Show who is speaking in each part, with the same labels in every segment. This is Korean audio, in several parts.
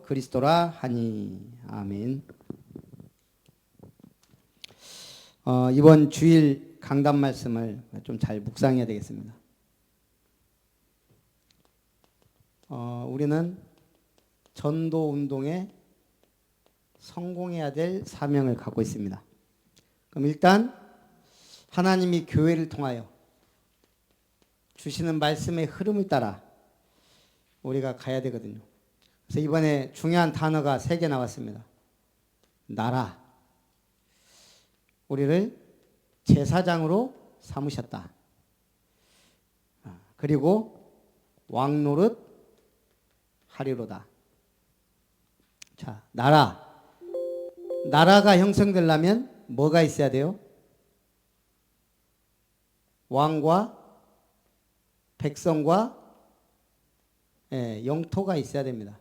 Speaker 1: 그리스도라 하니. 아멘. 이번 주일 강단 말씀을 좀 잘 묵상해야 되겠습니다. 우리는 전도 운동에 성공해야 될 사명을 갖고 있습니다. 그럼 일단 하나님이 교회를 통하여 주시는 말씀의 흐름을 따라 우리가 가야 되거든요. 그래서 이번에 중요한 단어가 3개 나왔습니다. 나라. 우리를 제사장으로 삼으셨다. 그리고 왕노릇 하리로다. 자, 나라. 나라가 형성되려면 뭐가 있어야 돼요? 왕과 백성과 영토가 있어야 됩니다.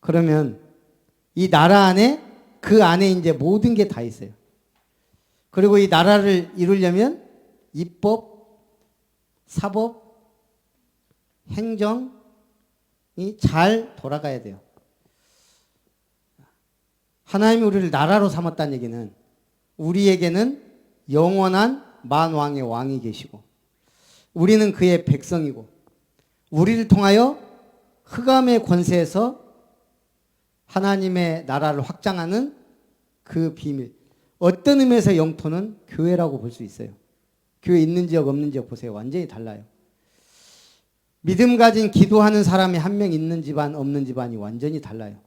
Speaker 1: 그러면 이 나라 안에 그 안에 이제 모든 게 다 있어요. 그리고 이 나라를 이루려면 입법, 사법, 행정이 잘 돌아가야 돼요. 하나님이 우리를 나라로 삼았다는 얘기는 우리에게는 영원한 만왕의 왕이 계시고 우리는 그의 백성이고 우리를 통하여 흑암의 권세에서 하나님의 나라를 확장하는 그 비밀. 어떤 의미에서 영토는 교회라고 볼 수 있어요. 교회 있는 지역 없는 지역 보세요. 완전히 달라요. 믿음 가진 기도하는 사람이 한 명 있는 집안 없는 집안이 완전히 달라요.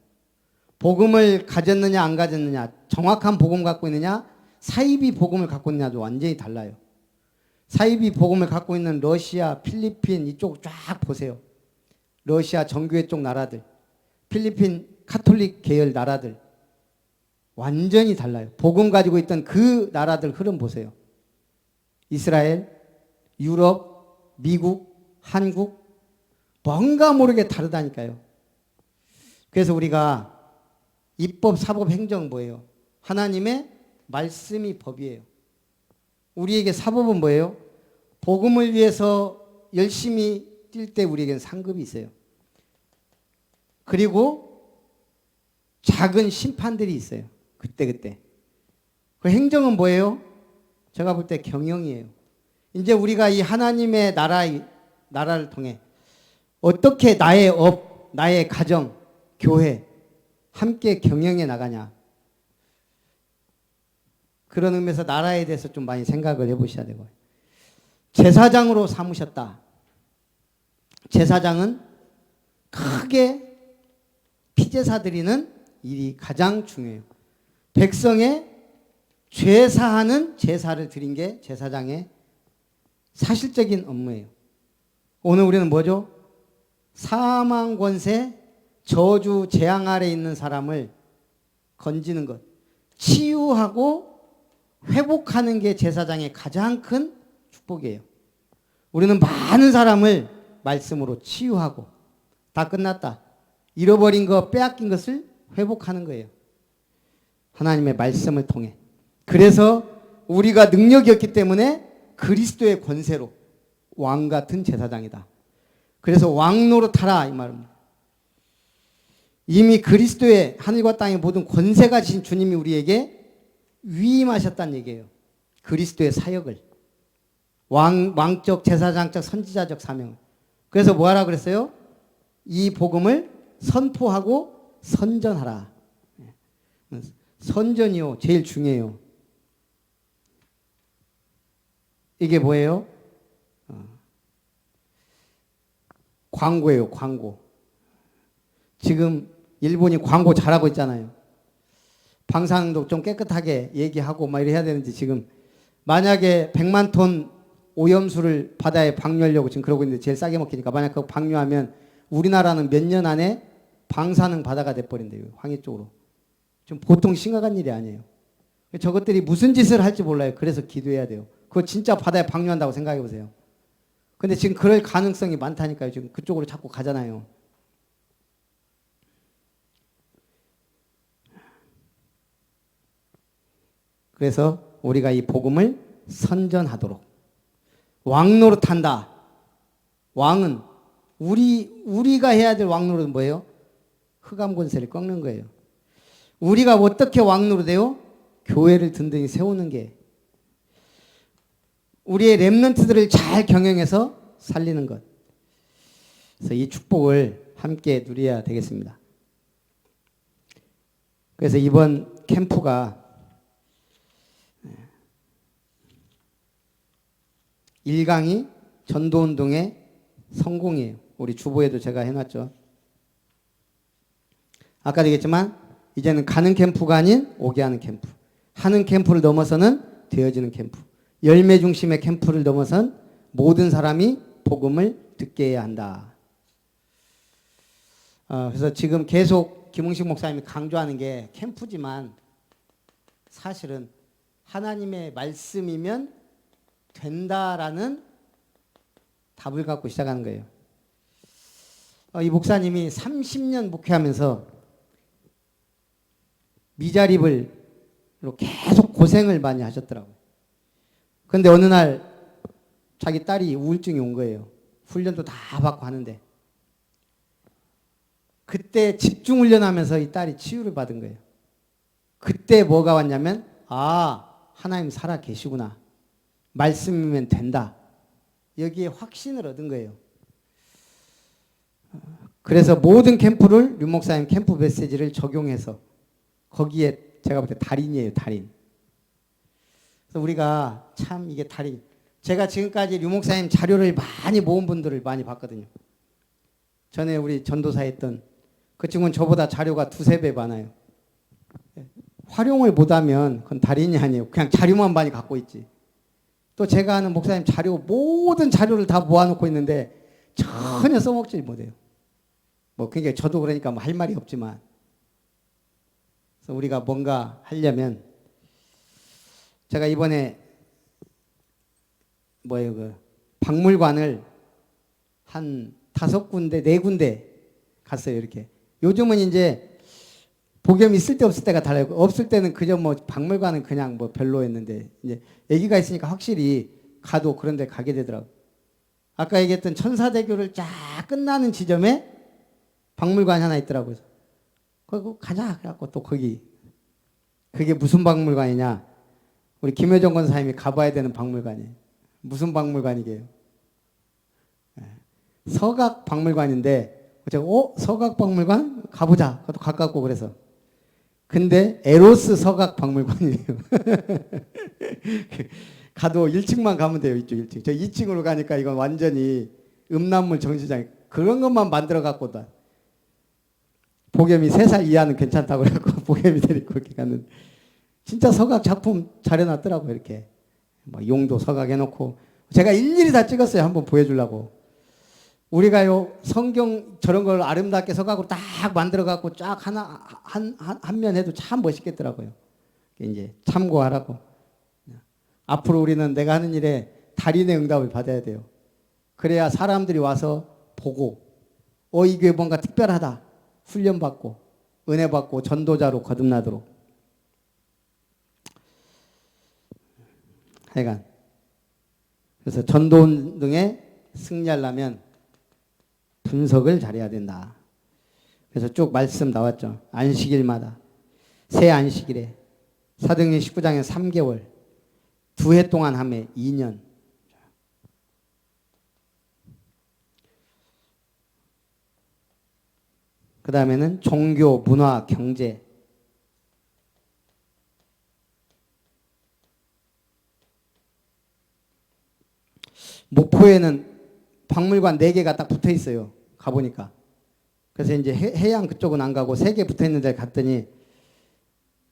Speaker 1: 복음을 가졌느냐 안 가졌느냐, 정확한 복음 갖고 있느냐, 사이비 복음을 갖고 있느냐도 완전히 달라요. 사이비 복음을 갖고 있는 러시아, 필리핀 이쪽 쫙 보세요. 러시아 정교회 쪽 나라들, 필리핀 카톨릭 계열 나라들 완전히 달라요. 복음 가지고 있던 그 나라들 흐름 보세요. 이스라엘, 유럽, 미국, 한국 뭔가 모르게 다르다니까요. 그래서 우리가 입법, 사법, 행정 뭐예요? 하나님의 말씀이 법이에요. 우리에게 사법은 뭐예요? 복음을 위해서 열심히 뛸 때 우리에게는 상급이 있어요. 그리고 작은 심판들이 있어요. 그때. 그 행정은 뭐예요? 제가 볼 때 경영이에요. 이제 우리가 이 하나님의 나라를 통해 어떻게 나의 업, 나의 가정, 교회 함께 경영해 나가냐. 그런 의미에서 나라에 대해서 좀 많이 생각을 해보셔야 되고요. 제사장으로 삼으셨다. 제사장은 크게 피제사 드리는 일이 가장 중요해요. 백성의 죄 사하는 제사를 드린 게 제사장의 사실적인 업무예요. 오늘 우리는 뭐죠? 사망 권세, 저주, 재앙 아래 있는 사람을 건지는 것, 치유하고 회복하는 게 제사장의 가장 큰 축복이에요. 우리는 많은 사람을 말씀으로 치유하고 다 끝났다. 잃어버린 거, 빼앗긴 것을 회복하는 거예요. 하나님의 말씀을 통해. 그래서 우리가 능력이 없기 때문에 그리스도의 권세로 왕 같은 제사장이다. 그래서 왕노릇하라 이 말입니다. 이미 그리스도의 하늘과 땅의 모든 권세가 지신 주님이 우리에게 위임하셨다는 얘기예요. 그리스도의 사역을. 왕적, 제사장적, 선지자적 사명을. 그래서 뭐하라 그랬어요? 이 복음을 선포하고 선전하라. 선전이요. 제일 중요해요. 이게 뭐예요? 광고예요. 광고. 지금 일본이 광고 잘하고 있잖아요. 방사능도 좀 깨끗하게 얘기하고 막 이래 해야 되는지 지금 만약에 100만 톤 오염수를 바다에 방류하려고 지금 그러고 있는데 제일 싸게 먹히니까 만약 그거 방류하면 우리나라는 몇 년 안에 방사능 바다가 돼버린대요. 황해 쪽으로. 지금 보통 심각한 일이 아니에요. 저것들이 무슨 짓을 할지 몰라요. 그래서 기도해야 돼요. 그거 진짜 바다에 방류한다고 생각해 보세요. 근데 지금 그럴 가능성이 많다니까요. 지금 그쪽으로 자꾸 가잖아요. 그래서 우리가 이 복음을 선전하도록 왕노릇한다. 왕은 우리가 해야 될 왕노릇은 뭐예요? 흑암 권세를 꺾는 거예요. 우리가 어떻게 왕노릇해요? 교회를 든든히 세우는 게, 우리의 렘넌트들을 잘 경영해서 살리는 것. 그래서 이 축복을 함께 누려야 되겠습니다. 그래서 이번 캠프가 1강이 전도운동의 성공이에요. 우리 주보에도 제가 해놨죠. 아까도 얘기했지만 이제는 가는 캠프가 아닌 오게 하는 캠프. 하는 캠프를 넘어서는 되어지는 캠프. 열매 중심의 캠프를 넘어선 모든 사람이 복음을 듣게 해야 한다. 그래서 지금 계속 김웅식 목사님이 강조하는 게 캠프지만 사실은 하나님의 말씀이면 된다라는 답을 갖고 시작하는 거예요. 이 목사님이 30년 목회하면서 미자립으로 계속 고생을 많이 하셨더라고요. 그런데 어느 날 자기 딸이 우울증이 온 거예요. 훈련도 다 받고 하는데. 그때 집중 훈련하면서 이 딸이 치유를 받은 거예요. 그때 뭐가 왔냐면 하나님 살아 계시구나. 말씀이면 된다. 여기에 확신을 얻은 거예요. 그래서 모든 캠프를 류 목사님 캠프 메시지를 적용해서 거기에 제가 볼 때 달인이에요. 달인. 그래서 우리가 참 이게 달인. 제가 지금까지 류 목사님 자료를 많이 모은 분들을 많이 봤거든요. 전에 우리 전도사에 했던 그 친구는 저보다 자료가 2~3배 많아요. 활용을 못하면 그건 달인이 아니에요. 그냥 자료만 많이 갖고 있지. 또 제가 아는 목사님 자료, 모든 자료를 다 모아놓고 있는데 전혀 써먹지 못해요. 그러니까 저도 그러니까 할 말이 없지만. 그래서 우리가 뭔가 하려면 제가 이번에 박물관을 한 5군데, 4군데 갔어요. 이렇게. 요즘은 이제 복염이 있을 때 없을 때가 달라요. 없을 때는 그저 박물관은 그냥 별로였는데 이제 아기가 있으니까 확실히 가도 그런 데 가게 되더라고요. 아까 얘기했던 천사대교를 쫙 끝나는 지점에 박물관이 하나 있더라고요. 거기 가자. 그래갖고 또 거기. 그게 무슨 박물관이냐? 우리 김효정 권사님이 가봐야 되는 박물관이에요. 무슨 박물관이게요? 서각 박물관인데 제가 서각 박물관 가보자. 그것도 가깝고 그래서. 근데 에로스 서각 박물관이에요. 가도 1층만 가면 돼요. 이쪽 1층. 저 2층으로 가니까 이건 완전히 음란물 정시장. 그런 것만 만들어 갖고다. 복염이 3살 이하는 괜찮다고 그래갖고 복염이 데리고 이렇게 가는. 진짜 서각 작품 잘 해놨더라고요. 이렇게. 용도 서각 해놓고. 제가 일일이 다 찍었어요. 한번 보여주려고. 우리가요, 성경 저런 걸 아름답게 서각으로 딱 만들어갖고 쫙 한 면 해도 참 멋있겠더라고요. 이제 참고하라고. 앞으로 우리는 내가 하는 일에 달인의 응답을 받아야 돼요. 그래야 사람들이 와서 보고, 이 교회 뭔가 특별하다. 훈련받고, 은혜받고, 전도자로 거듭나도록. 하여간. 그래서 전도운동에 승리하려면 분석을 잘해야 된다. 그래서 쭉 말씀 나왔죠. 안식일마다. 새 안식일에. 사도행전 19장에 3개월. 2해 동안 하면 2년. 그 다음에는 종교, 문화, 경제. 목포에는 박물관 4개가 딱 붙어 있어요. 가보니까. 그래서 이제 해양 그쪽은 안 가고 3개 붙어 있는 데 갔더니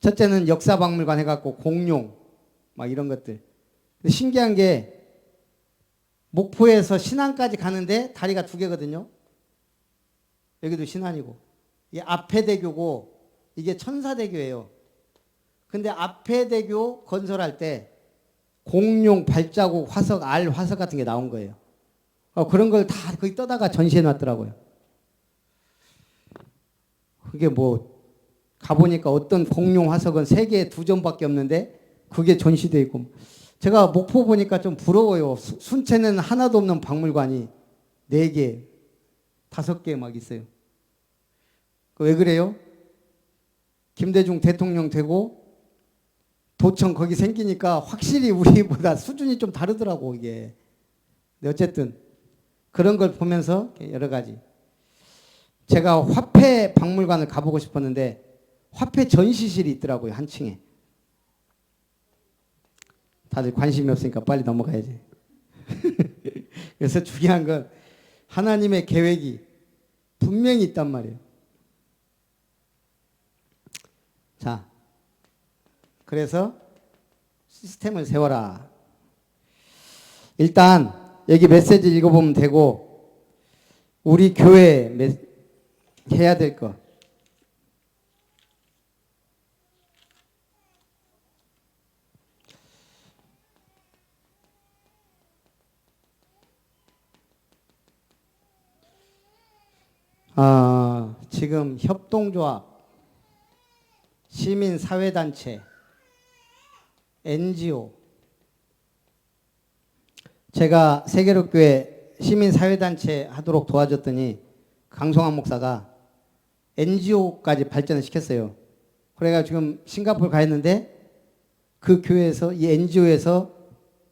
Speaker 1: 첫째는 역사박물관 해갖고 공룡 막 이런 것들. 근데 신기한 게 목포에서 신안까지 가는데 다리가 2개거든요. 여기도 신안이고. 이게 앞에대교고 이게 천사대교예요. 근데 앞에대교 건설할 때 공룡 발자국 화석, 알 화석 같은 게 나온 거예요. 그런 걸 다 거기 떠다가 전시해 놨더라고요. 그게 가보니까 어떤 공룡 화석은 세계에 2점밖에 없는데 그게 전시되어 있고. 제가 목포 보니까 좀 부러워요. 순천에는 하나도 없는 박물관이 4개, 5개 막 있어요. 왜 그래요? 김대중 대통령 되고 도청 거기 생기니까 확실히 우리보다 수준이 좀 다르더라고 이게. 근데 어쨌든 그런 걸 보면서 여러 가지. 제가 화폐 박물관을 가보고 싶었는데 화폐 전시실이 있더라고요, 한 층에. 다들 관심이 없으니까 빨리 넘어가야지. 그래서 중요한 건 하나님의 계획이 분명히 있단 말이에요. 자, 그래서 시스템을 세워라. 일단 여기 메시지 읽어보면 되고, 우리 교회 해야 될 거. 지금 협동조합, 시민사회단체, NGO. 제가 세계로교회 시민사회단체 하도록 도와줬더니 강성환 목사가 NGO까지 발전을 시켰어요. 그래가 지금 싱가포르 가 있는데 그 교회에서 이 NGO에서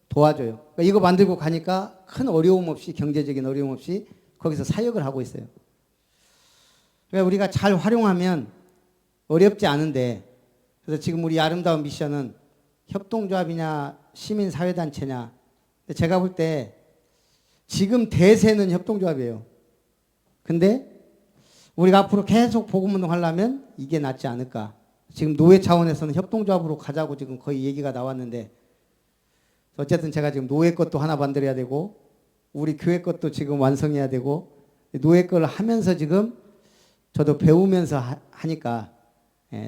Speaker 1: 도와줘요. 그러니까 이거 만들고 가니까 큰 어려움 없이, 경제적인 어려움 없이 거기서 사역을 하고 있어요. 그러니까 우리가 잘 활용하면 어렵지 않은데, 그래서 지금 우리 아름다운 미션은 협동조합이냐 시민사회단체냐. 근데 제가 볼 때 지금 대세는 협동조합이에요. 근데 우리가 앞으로 계속 복음운동 하려면 이게 낫지 않을까. 지금 노회 차원에서는 협동조합으로 가자고 지금 거의 얘기가 나왔는데, 어쨌든 제가 지금 노회 것도 하나 만들어야 되고 우리 교회 것도 지금 완성해야 되고, 노회 걸 하면서 지금 저도 배우면서 하니까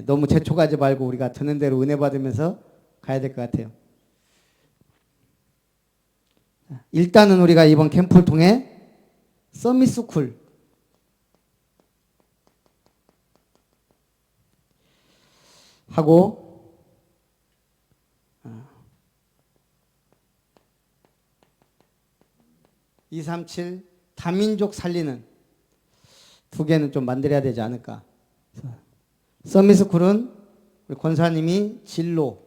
Speaker 1: 너무 재촉하지 말고 우리가 드는 대로 은혜 받으면서 가야 될 것 같아요. 일단은 우리가 이번 캠프를 통해 서밋스쿨 하고 237 다민족 살리는 2개는 좀 만들어야 되지 않을까. 서밋스쿨은 우리 권사님이 진로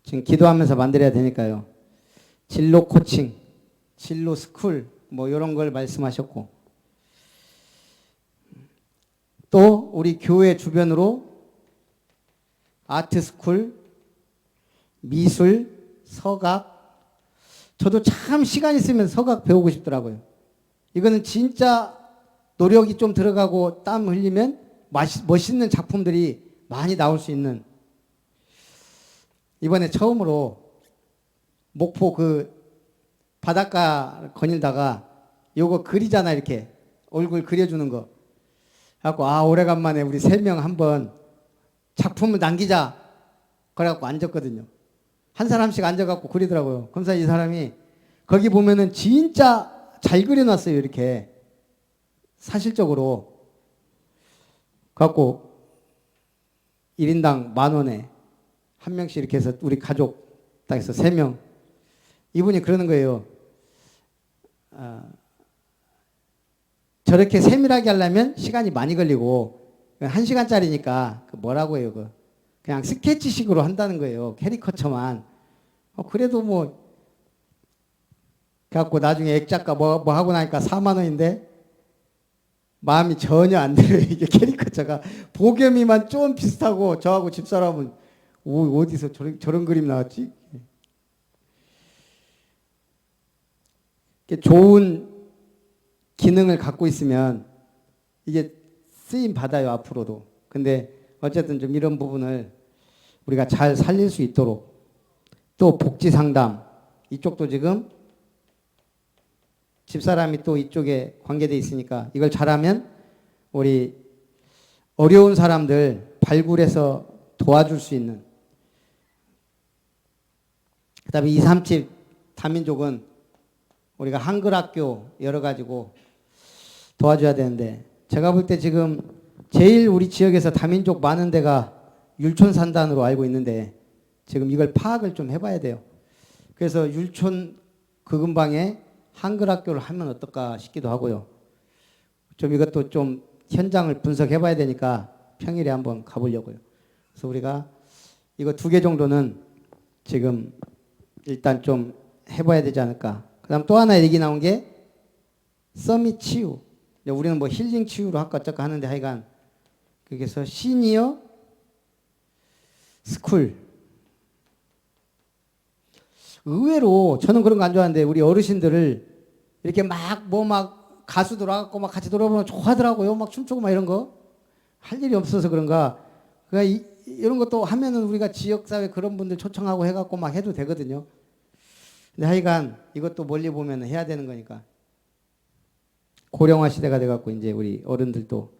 Speaker 1: 지금 기도하면서 만들어야 되니까요. 진로 코칭, 진로 스쿨 뭐 이런 걸 말씀하셨고, 또 우리 교회 주변으로 아트스쿨, 미술, 서각. 저도 참 시간 있으면 서각 배우고 싶더라고요. 이거는 진짜 노력이 좀 들어가고 땀 흘리면 멋있는 작품들이 많이 나올 수 있는. 이번에 처음으로 목포 그 바닷가 거닐다가 요거 그리잖아, 이렇게 얼굴 그려주는 거. 그래갖고 오래간만에 우리 3명 한번 작품을 남기자. 그래갖고 앉았거든요. 한 사람씩 앉아갖고 그리더라고요. 그러면서 이 사람이 거기 보면은 진짜 잘 그려놨어요, 이렇게 사실적으로. 갖고 1인당 10,000원에 한 명씩 이렇게 해서 우리 가족 딱 해서 3명. 이분이 그러는 거예요. 저렇게 세밀하게 하려면 시간이 많이 걸리고 1시간짜리니까 뭐라고 해요, 그냥 스케치식으로 한다는 거예요. 캐리커처만. 그래도 뭐 그래갖고 나중에 액작가 뭐 하고 나니까 40,000원인데 마음이 전혀 안 들어요. 이게 캐리커처가 보겸이만 좀 비슷하고 저하고 집사람은 어디서 저런 그림 나왔지? 좋은 기능을 갖고 있으면 이게 쓰임 받아요, 앞으로도. 근데 어쨌든 좀 이런 부분을 우리가 잘 살릴 수 있도록, 또 복지 상담 이쪽도 지금 집사람이 또 이쪽에 관계돼 있으니까 이걸 잘하면 우리 어려운 사람들 발굴해서 도와줄 수 있는. 그다음에 237 다민족은 우리가 한글 학교 여러 가지고 도와줘야 되는데, 제가 볼 때 지금 제일 우리 지역에서 다민족 많은 데가 율촌산단으로 알고 있는데 지금 이걸 파악을 좀 해봐야 돼요. 그래서 율촌 그 근방에 한글 학교를 하면 어떨까 싶기도 하고요. 좀 이것도 좀 현장을 분석해 봐야 되니까 평일에 한번 가보려고요. 그래서 우리가 이거 2개 정도는 지금 일단 좀 해봐야 되지 않을까. 그 다음 또 하나 얘기 나온 게 서밋 치유. 우리는 뭐 힐링 치유로 할까 어쩔까 하는데 하여간 그래서 시니어 스쿨. 의외로 저는 그런 거 안 좋아하는데 우리 어르신들을 이렇게 막 가수들 와갖고 막 같이 놀아보면 좋아하더라고요. 막 춤추고 막 이런 거. 할 일이 없어서 그런가. 그러니까 이런 것도 하면은 우리가 지역사회 그런 분들 초청하고 해갖고 막 해도 되거든요. 근데 하여간 이것도 멀리 보면 해야 되는 거니까. 고령화 시대가 돼갖고 이제 우리 어른들도.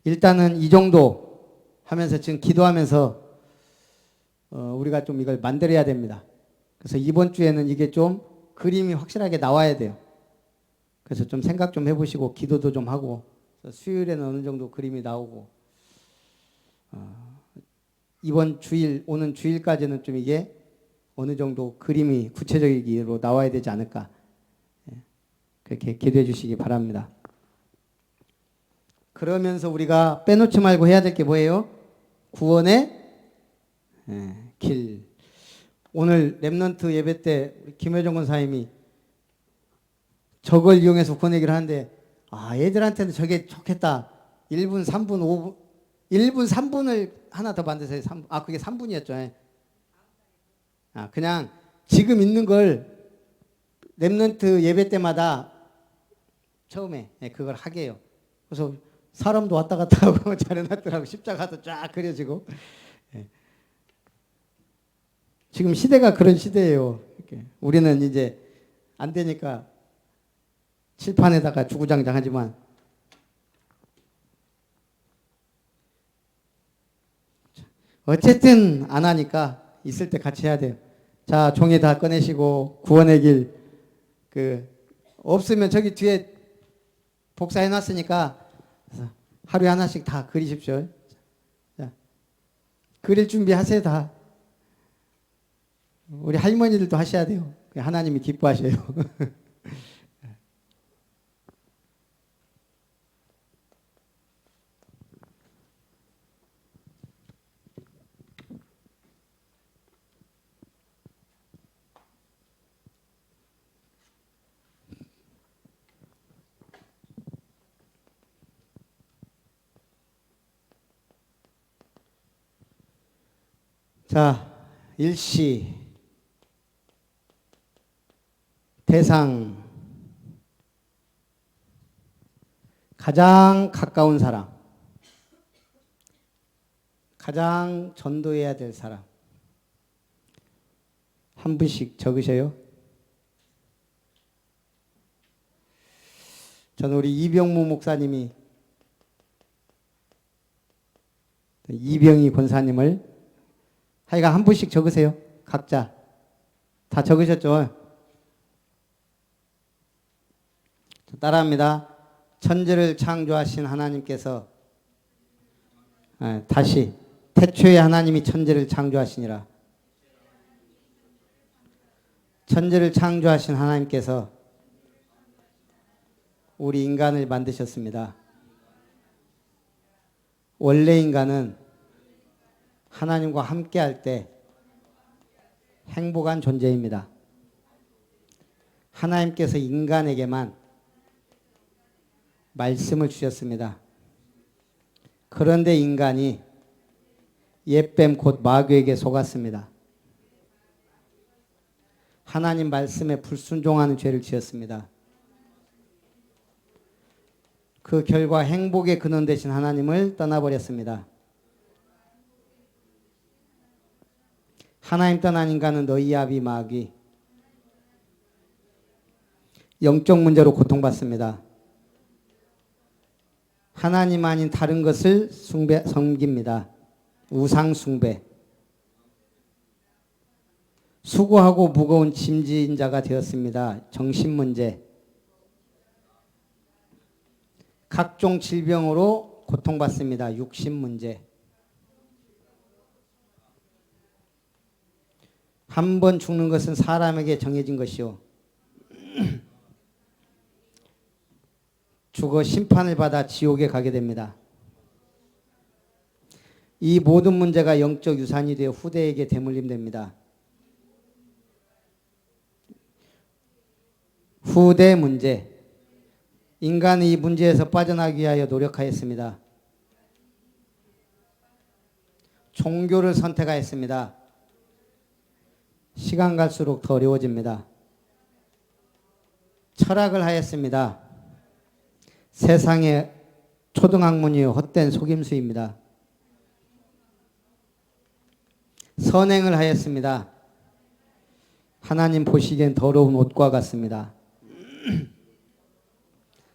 Speaker 1: 일단은 이 정도 하면서 지금 기도하면서 우리가 좀 이걸 만들어야 됩니다. 그래서 이번 주에는 이게 좀 그림이 확실하게 나와야 돼요. 그래서 좀 생각 좀 해보시고 기도도 좀 하고 수요일에는 어느 정도 그림이 나오고 이번 주일 오는 주일까지는 좀 이게 어느 정도 그림이 구체적으로 나와야 되지 않을까 그렇게 기도해 주시기 바랍니다. 그러면서 우리가 빼놓지 말고 해야 될 게 뭐예요? 구원의 길. 오늘 랩넌트 예배 때 김효정 권사님이 저걸 이용해서 구원 얘기를 하는데 애들한테는 저게 좋겠다. 1분, 3분, 5분 1분, 3분을 하나 더 만드세요. 그게 3분이었죠. 그냥 지금 있는 걸 랩넌트 예배 때마다 처음에 그걸 하게 해요. 그래서 사람도 왔다 갔다 하고 잘해놨더라고. 십자가도 쫙 그려지고. 지금 시대가 그런 시대예요. 우리는 이제 안 되니까 칠판에다가 주구장창하지만 어쨌든 안 하니까 있을 때 같이 해야 돼요. 자, 종이 다 꺼내시고 구원의 길 없으면 저기 뒤에 복사해 놨으니까 하루에 하나씩 다 그리십시오. 자, 그릴 준비하세요. 다. 우리 할머니들도 하셔야 돼요. 하나님이 기뻐하셔요. 자, 일시 대상 가장 가까운 사람, 가장 전도해야 될 사람 한 분씩 적으셔요. 저는 우리 이병무 목사님이 이병희 권사님을 하여간 한 분씩 적으세요. 각자 다 적으셨죠? 따라합니다. 천지를 창조하신 하나님께서 다시 태초에 하나님이 천지를 창조하시니라. 천지를 창조하신 하나님께서 우리 인간을 만드셨습니다. 원래 인간은 하나님과 함께할 때 행복한 존재입니다. 하나님께서 인간에게만 말씀을 주셨습니다. 그런데 인간이 옛뱀 곧 마귀에게 속았습니다. 하나님 말씀에 불순종하는 죄를 지었습니다. 그 결과 행복의 근원 되신 하나님을 떠나버렸습니다. 하나님 떠난 인간은 너희 아비 마귀 영적 문제로 고통받습니다. 하나님 아닌 다른 것을 섬깁니다. 우상 숭배. 수고하고 무거운 짐진 자가 되었습니다. 정신 문제. 각종 질병으로 고통받습니다. 육신 문제. 한 번 죽는 것은 사람에게 정해진 것이요. 죽어 심판을 받아 지옥에 가게 됩니다. 이 모든 문제가 영적 유산이 되어 후대에게 대물림됩니다. 후대 문제. 인간은 이 문제에서 빠져나가기 위하여 노력하였습니다. 종교를 선택하였습니다. 시간 갈수록 더 어려워집니다. 철학을 하였습니다. 세상의 초등학문이요 헛된 속임수입니다. 선행을 하였습니다. 하나님 보시기엔 더러운 옷과 같습니다.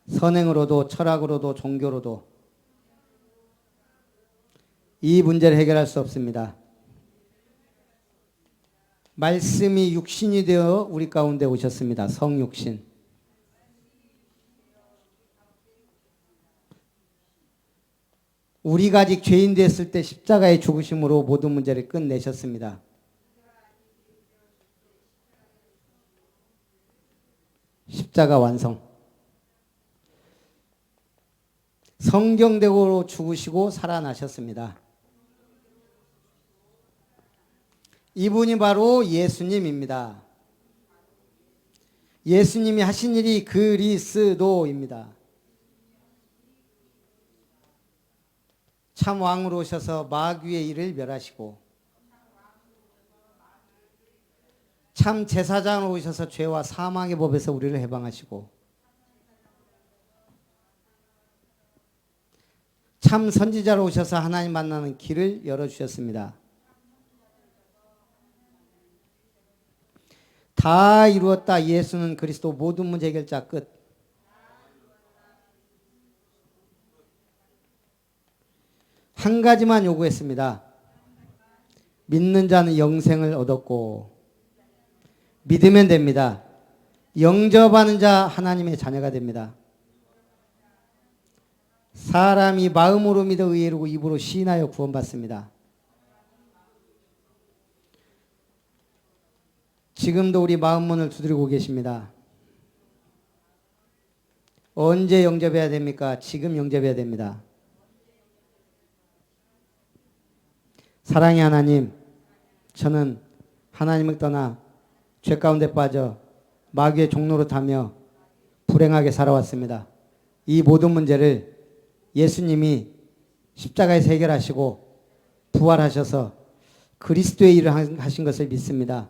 Speaker 1: 선행으로도 철학으로도 종교로도 이 문제를 해결할 수 없습니다. 말씀이 육신이 되어 우리 가운데 오셨습니다. 성육신. 우리가 아직 죄인 됐을 때 십자가의 죽으심으로 모든 문제를 끝내셨습니다. 십자가 완성. 성경대로 죽으시고 살아나셨습니다. 이분이 바로 예수님입니다. 예수님이 하신 일이 그리스도입니다. 참 왕으로 오셔서 마귀의 일을 멸하시고 참 제사장으로 오셔서 죄와 사망의 법에서 우리를 해방하시고 참 선지자로 오셔서 하나님 만나는 길을 열어주셨습니다. 다 이루었다. 예수는 그리스도 모든 문제 해결자 끝. 한 가지만 요구했습니다. 믿는 자는 영생을 얻었고 믿으면 됩니다. 영접하는 자 하나님의 자녀가 됩니다. 사람이 마음으로 믿어 의에 이르고 입으로 시인하여 구원받습니다. 지금도 우리 마음 문을 두드리고 계십니다. 언제 영접해야 됩니까? 지금 영접해야 됩니다. 사랑의 하나님, 저는 하나님을 떠나 죄 가운데 빠져 마귀의 종로로 타며 불행하게 살아왔습니다. 이 모든 문제를 예수님이 십자가에서 해결하시고 부활하셔서 그리스도의 일을 하신 것을 믿습니다.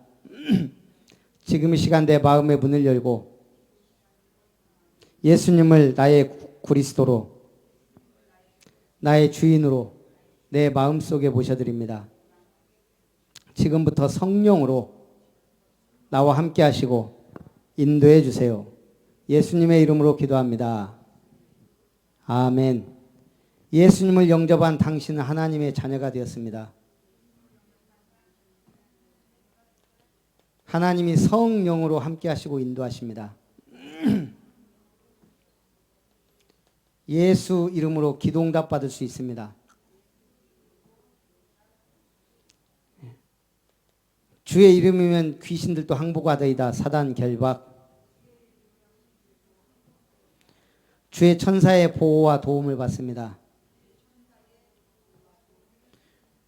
Speaker 1: 지금 이 시간 내 마음의 문을 열고 예수님을 나의 그리스도로 나의 주인으로 내 마음속에 모셔드립니다. 지금부터 성령으로 나와 함께 하시고 인도해 주세요. 예수님의 이름으로 기도합니다. 아멘. 예수님을 영접한 당신은 하나님의 자녀가 되었습니다. 하나님이 성령으로 함께 하시고 인도하십니다. 예수 이름으로 기도응답 받을 수 있습니다. 주의 이름이면 귀신들도 항복하더이다. 사단 결박. 주의 천사의 보호와 도움을 받습니다.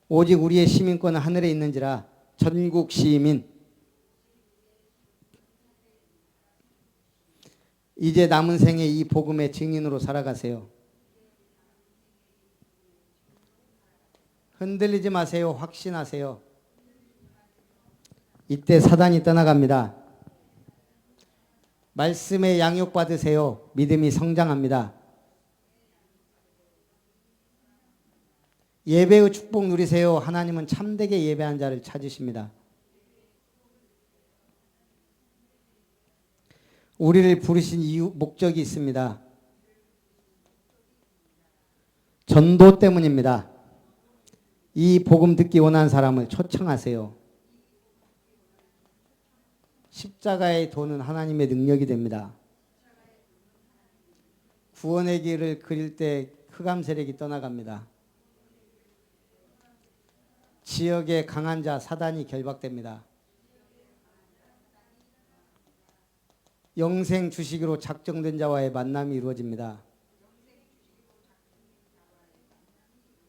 Speaker 1: 오직 우리의 시민권은 하늘에 있는지라 전국 시민 이제 남은 생에 이 복음의 증인으로 살아가세요. 흔들리지 마세요. 확신하세요. 이때 사단이 떠나갑니다. 말씀에 양육받으세요. 믿음이 성장합니다. 예배의 축복 누리세요. 하나님은 참되게 예배한 자를 찾으십니다. 우리를 부르신 이유, 목적이 있습니다. 전도 때문입니다. 이 복음 듣기 원하는 사람을 초청하세요. 십자가의 도는 하나님의 능력이 됩니다. 구원의 길을 그릴 때 흑암 세력이 떠나갑니다. 지역의 강한 자 사단이 결박됩니다. 영생 주시기로 작정된 자와의 만남이 이루어집니다.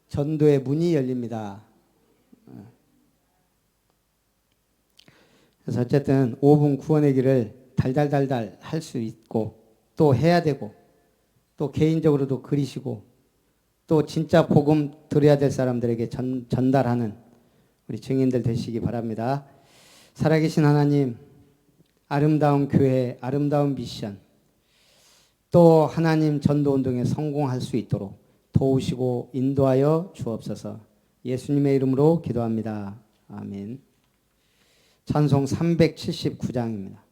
Speaker 1: 전도의 문이 열립니다. 그래서 어쨌든 5분 구원의 길을 달달달달 할 수 있고 또 해야 되고 또 개인적으로도 그리시고 또 진짜 복음 들어야 될 사람들에게 전달하는 우리 증인들 되시기 바랍니다. 살아계신 하나님, 아름다운 교회, 아름다운 미션, 또 하나님 전도운동에 성공할 수 있도록 도우시고 인도하여 주옵소서. 예수님의 이름으로 기도합니다. 아멘. 찬송 379장입니다.